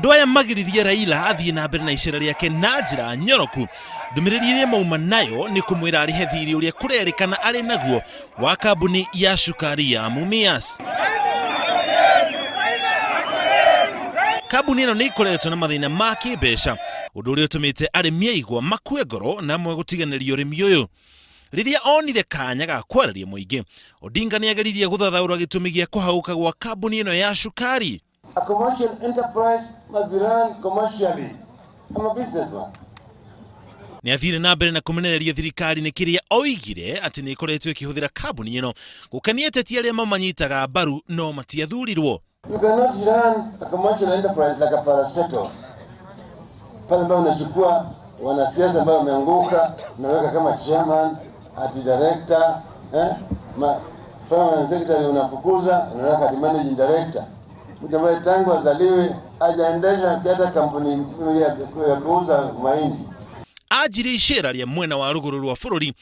Andũ aya magiririe Raila athiĩ na mbere na icera rĩake na njĩra nyoroku. Ndũmĩrĩri ĩrĩa mauma nayo nĩ kũmwĩra arĩhe thirĩ ũrĩa kũrerĩkana arĩ naguo wa kambuni ya cukari ya Mumias. Kambuni ĩno nĩ ikoretwo na mathĩna ma kĩmbeca, ũndũ ũrĩa ũtũmĩte arĩmi aigua makue ngoro na amwe gũtiganĩria ũrĩmi ũyũ. Rĩrĩa onire kanya ga kwarĩria mũingĩ, Odinga nĩ ageririe gũthathaũra gĩtũmi gĩa kũhaũka gwa kambuni ĩno ya cukari. A commercial enterprise must be run commercially. I'm a businessman. Nĩ athire na mbere na kũmenereria thirikari nĩ kĩrĩa oigire atĩ nĩ ĩkoretwo ĩkĩhũthĩra kambuni ĩno gũkania ateti arĩa mamanyitaga mbaru no matiathurirwo. You cannot run a commercial enterprise like a parastatal. Pale ambao unachukua wanasiasa ambao wameanguka, unaweka kama chairman, ati director, permanent secretary unafukuza, unaweka ati managing director. Mtu ambaye tangu azaliwe hajaendesha hata kampuni ya kuuza mahindi. Ajire icera rĩa mwena wa rũgũrũ rwa bũrũri.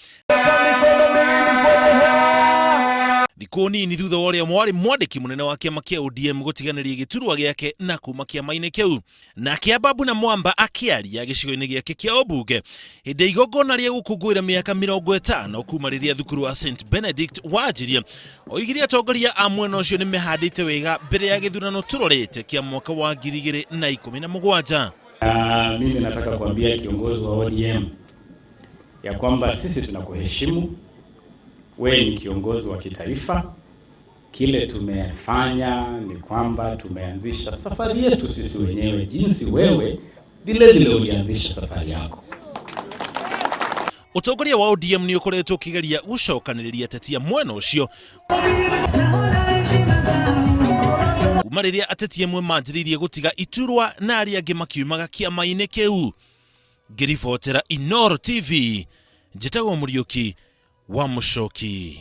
Thikũ nini thutha wa ũrĩa mwarĩ mwandĩki mũnene wa kĩama kĩa ODM gũtiganĩria gĩturwa gĩake na kuma kĩama-inĩ kĩu. Nake Ababu Namwamba akĩaria gĩcigo-inĩ gĩake kĩa ũmbunge hĩndĩ ya igongona rĩa gũkũngũĩra mĩaka 50 kuma rĩrĩa thukuru wa St Benedict wanjirie. Oigire atongoria a mwena ũcio nĩ mehandĩte wega mbere ya gĩthurano tũrorete kĩa mwaka wa 2017. Mimi nataka kuambia kiongozi wa ODM ya kwamba sisi tunakuheshimu. Wewe ni kiongozi wa kitaifa. Kile tumefanya ni kwamba tumeanzisha safari yetu sisi wenyewe, jinsi wewe vile vile ulianzisha safari yako. Utongoria wa ODM nĩ ũkoretwo ũkĩgeria gũcokanĩrĩria ateti a mwena ũcio. Kuma rĩrĩa ateti amwe manjĩrĩirie gũtiga iturwa na arĩa angĩ makiumaga kĩama-inĩ kĩu. Ngĩribotera Inooro TV, njĩtagwo Mũriũki wa Mũchoki.